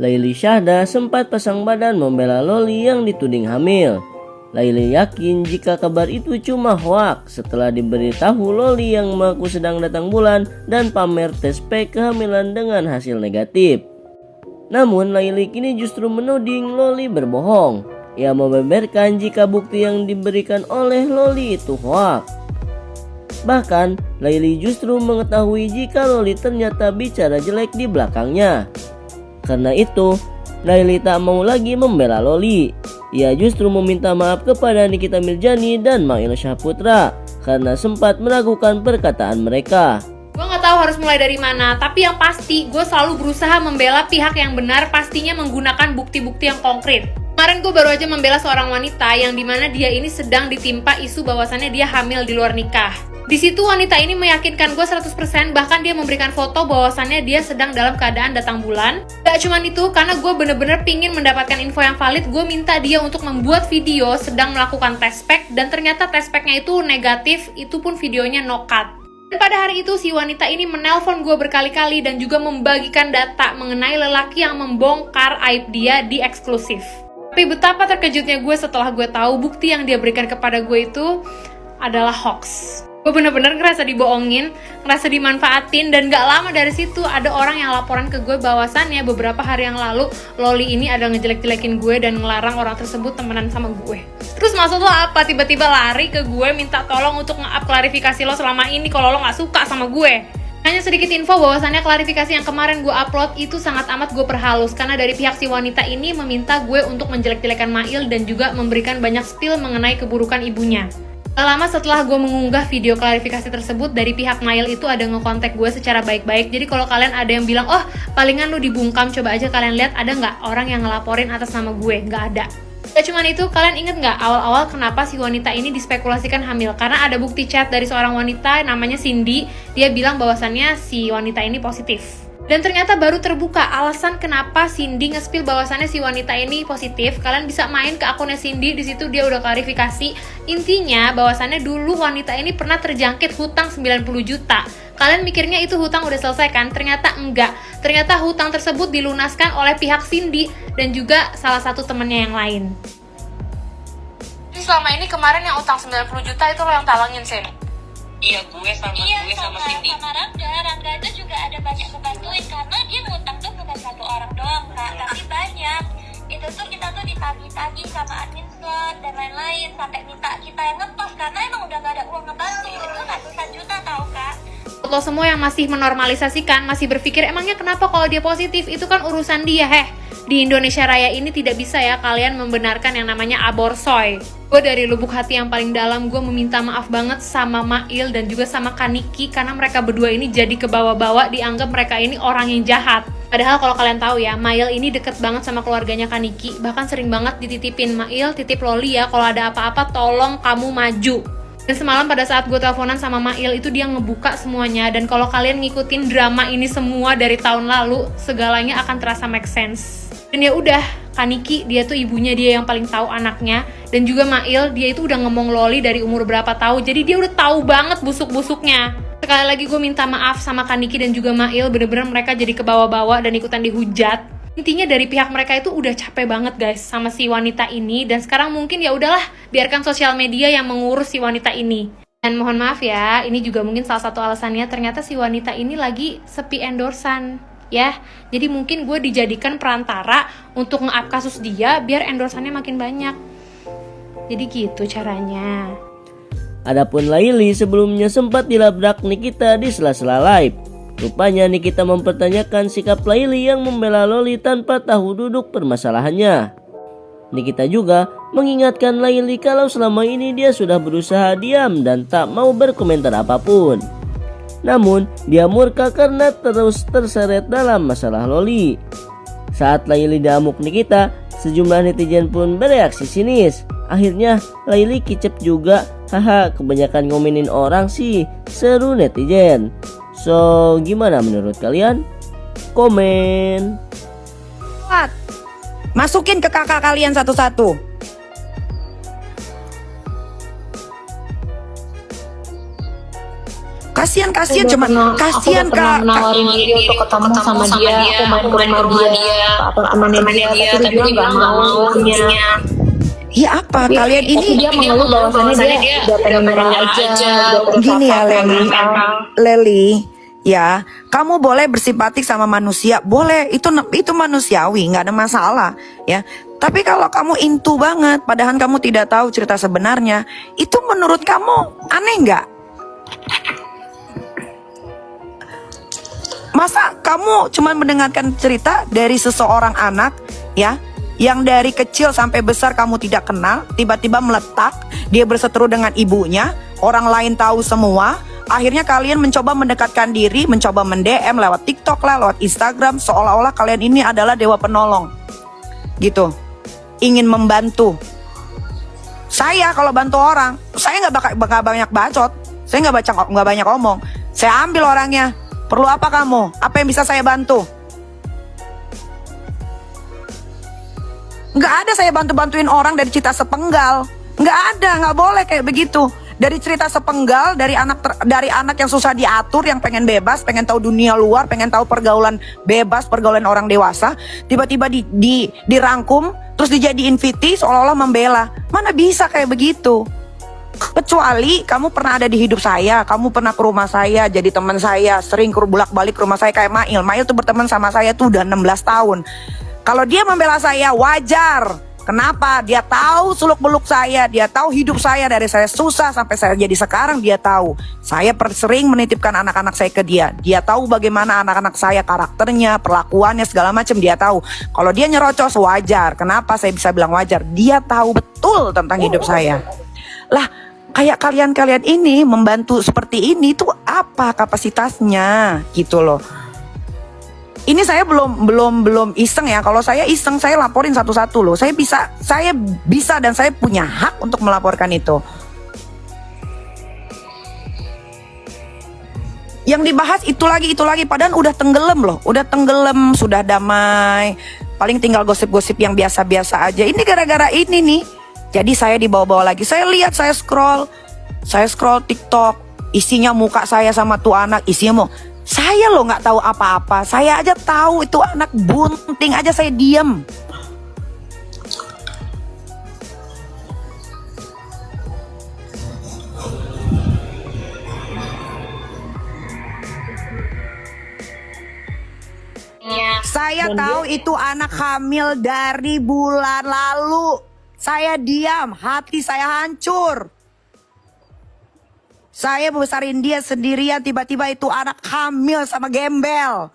Laili Syahda sempat pasang badan membela Loli yang dituding hamil. Laili yakin jika kabar itu cuma hoaks setelah diberitahu Loli yang mengaku sedang datang bulan dan pamer tes pack kehamilan dengan hasil negatif. Namun Laili kini justru menuding Loli berbohong. Ia membeberkan jika bukti yang diberikan oleh Loli itu hoaks. Bahkan Laili justru mengetahui jika Loli ternyata bicara jelek di belakangnya. Karena itu Laili tak mau lagi membela Loli. Ia justru meminta maaf kepada Nikita Mirzani dan Mail Syahputra karena sempat meragukan perkataan mereka. Gue gak tahu harus mulai dari mana, tapi yang pasti gue selalu berusaha membela pihak yang benar, pastinya menggunakan bukti-bukti yang konkret. Kemarin gue baru aja membela seorang wanita yang dimana dia ini sedang ditimpa isu bahwasannya dia hamil di luar nikah. Di situ wanita ini meyakinkan gue 100%, bahkan dia memberikan foto bahwasannya dia sedang dalam keadaan datang bulan. Gak cuman itu, karena gue bener-bener pingin mendapatkan info yang valid, gue minta dia untuk membuat video sedang melakukan tes pack, dan ternyata tes packnya itu negatif, itu pun videonya no cut. Dan pada hari itu si wanita ini menelpon gue berkali-kali dan juga membagikan data mengenai lelaki yang membongkar aib dia di eksklusif. Tapi betapa terkejutnya gue setelah gue tahu bukti yang dia berikan kepada gue itu adalah hoax. Gue bener-bener ngerasa dibohongin, ngerasa dimanfaatin, dan gak lama dari situ ada orang yang laporan ke gue bahwasannya beberapa hari yang lalu Loli ini ada ngejelek-jelekin gue dan ngelarang orang tersebut temenan sama gue. Terus maksud lo apa? Tiba-tiba lari ke gue minta tolong untuk nge-up klarifikasi lo selama ini kalau lo gak suka sama gue. Hanya sedikit info bahwasannya klarifikasi yang kemarin gue upload itu sangat amat gue perhalus karena dari pihak si wanita ini meminta gue untuk menjelek-jelekan Mail dan juga memberikan banyak spill mengenai keburukan ibunya. Gak lama setelah gue mengunggah video klarifikasi tersebut, dari pihak Mail itu ada ngekontak gue secara baik-baik. Jadi kalau kalian ada yang bilang, oh palingan lu dibungkam, coba aja kalian lihat ada nggak orang yang ngelaporin atas nama gue. Nggak ada. Gak cuman itu, kalian inget nggak awal-awal kenapa si wanita ini dispekulasikan hamil? Karena ada bukti chat dari seorang wanita namanya Cindy. Dia bilang bahwasannya si wanita ini positif. Dan ternyata baru terbuka alasan kenapa Cindy nge-spill bahwasannya si wanita ini positif. Kalian bisa main ke akunnya Cindy, di situ dia udah klarifikasi. Intinya bahwasannya dulu wanita ini pernah terjangkit hutang 90 juta. Kalian mikirnya itu hutang udah selesai kan? Ternyata enggak. Ternyata hutang tersebut dilunaskan oleh pihak Cindy dan juga salah satu temennya yang lain. Jadi selama ini kemarin yang utang 90 juta itu lo yang talangin, Sen? Iya, gue sama Cindy. Sama Rangga itu juga ada banyak ngebantuin karena dia ngutang tuh bukan satu orang doang Kak, tapi banyak. Itu tuh kita tuh ditagih-tagih sama admin slot dan lain-lain sampai minta kita yang ngepost karena emang udah gak ada uang ngebantu. Itu ratusan juta tau Kak. Lo semua yang masih menormalisasikan, masih berpikir emangnya kenapa kalau dia positif, itu kan urusan dia. Di Indonesia Raya ini tidak bisa ya kalian membenarkan yang namanya aborsoy. Gue dari lubuk hati yang paling dalam, gue meminta maaf banget sama Mail dan juga sama Kaniki karena mereka berdua ini jadi kebawa-bawa, dianggap mereka ini orang yang jahat. Padahal kalau kalian tahu ya, Mail ini deket banget sama keluarganya Kaniki, bahkan sering banget dititipin, Mail titip Loli ya, kalau ada apa-apa tolong kamu maju. Dan semalam pada saat gue teleponan sama Mail itu dia ngebuka semuanya, dan kalau kalian ngikutin drama ini semua dari tahun lalu, segalanya akan terasa make sense. Dan ya udah, Kaniki dia tuh ibunya dia yang paling tahu anaknya, dan juga Mail dia itu udah ngomong Loli dari umur berapa tahun, jadi dia udah tahu banget busuk-busuknya. Sekali lagi gue minta maaf sama Kaniki dan juga Mail, bener-bener mereka jadi kebawa-bawa dan ikutan dihujat. Intinya dari pihak mereka itu udah capek banget guys sama si wanita ini, dan sekarang mungkin ya udahlah biarkan sosial media yang mengurus si wanita ini. Dan mohon maaf ya, ini juga mungkin salah satu alasannya ternyata si wanita ini lagi sepi endorsan. Ya, jadi mungkin gue dijadikan perantara untuk nge-up kasus dia biar endorsannya makin banyak. Jadi gitu caranya. Adapun Laili sebelumnya sempat dilabrak Nikita di sela-sela live. Rupanya Nikita mempertanyakan sikap Laili yang membela Loli tanpa tahu duduk permasalahannya. Nikita juga mengingatkan Laili kalau selama ini dia sudah berusaha diam dan tak mau berkomentar apapun. Namun, dia murka karena terus terseret dalam masalah Loli. Saat Laili diamuk Nikita, sejumlah netizen pun bereaksi sinis. Akhirnya, Laili kicep juga. Haha, kebanyakan ngomongin orang sih, seru netizen. So, gimana menurut kalian? Komen. Masukin ke kakak kalian satu-satu. Kasihan Aku cuman udah kasihan pernah menawarin diri untuk ketemu sama dia, aku main ke rumah dia, ke apartemennya dia, tapi dia nggak mau intinya. Ya apa kalian Tapi ini dia mengeluh bahwasannya dia udah pengen menyerang aja, udah gini ya terus Leli, ya kamu boleh bersimpatik sama manusia, boleh, itu manusiawi, nggak ada masalah ya. Tapi kalau kamu into banget, padahal kamu tidak tahu cerita sebenarnya, itu menurut kamu aneh nggak? Masa kamu cuma mendengarkan cerita dari seseorang anak ya, yang dari kecil sampai besar kamu tidak kenal, tiba-tiba meletak, dia berseteru dengan ibunya, orang lain tahu semua, akhirnya kalian mencoba mendekatkan diri, mencoba mend-DM lewat TikTok lah, lewat Instagram, seolah-olah kalian ini adalah dewa penolong gitu, ingin membantu. Saya kalau bantu orang, saya nggak banyak bacot, saya nggak banyak omong, saya ambil orangnya. Perlu apa kamu? Apa yang bisa saya bantu? Nggak ada saya bantuin orang dari cerita sepenggal. Nggak ada, nggak boleh kayak begitu. Dari cerita sepenggal, dari anak yang susah diatur, yang pengen bebas, pengen tahu dunia luar, pengen tahu pergaulan bebas, pergaulan orang dewasa, tiba-tiba dirangkum, terus dijadiin VT seolah-olah membela. Mana bisa kayak begitu? Kecuali kamu pernah ada di hidup saya, kamu pernah ke rumah saya, jadi teman saya, sering bolak-balik ke rumah saya kayak Mail. Mail tuh berteman sama saya tuh udah 16 tahun. Kalau dia membela saya wajar. Kenapa? Dia tahu suluk-beluk saya, dia tahu hidup saya dari saya susah sampai saya jadi sekarang, dia tahu. Saya sering menitipkan anak-anak saya ke dia. Dia tahu bagaimana anak-anak saya karakternya, perlakuannya segala macam, dia tahu. Kalau dia nyerocos wajar. Kenapa saya bisa bilang wajar? Dia tahu betul tentang hidup saya. Lah, kayak kalian ini membantu seperti ini tuh apa kapasitasnya gitu loh. Ini saya belum iseng ya. Kalau saya iseng saya laporin satu-satu loh. Saya bisa dan saya punya hak untuk melaporkan itu. Yang dibahas itu lagi padahal udah tenggelam loh. Udah tenggelam, sudah damai. Paling tinggal gosip-gosip yang biasa-biasa aja. Ini gara-gara ini nih. Jadi saya dibawa-bawa lagi. Saya lihat, saya scroll TikTok, isinya muka saya sama tuh anak, isinya mau. Saya loh nggak tahu apa-apa. Saya aja tahu itu anak bunting aja saya diam. Saya tahu itu anak hamil dari bulan lalu. Saya diam, hati saya hancur. Saya besarin dia sendirian, tiba-tiba itu anak hamil sama gembel.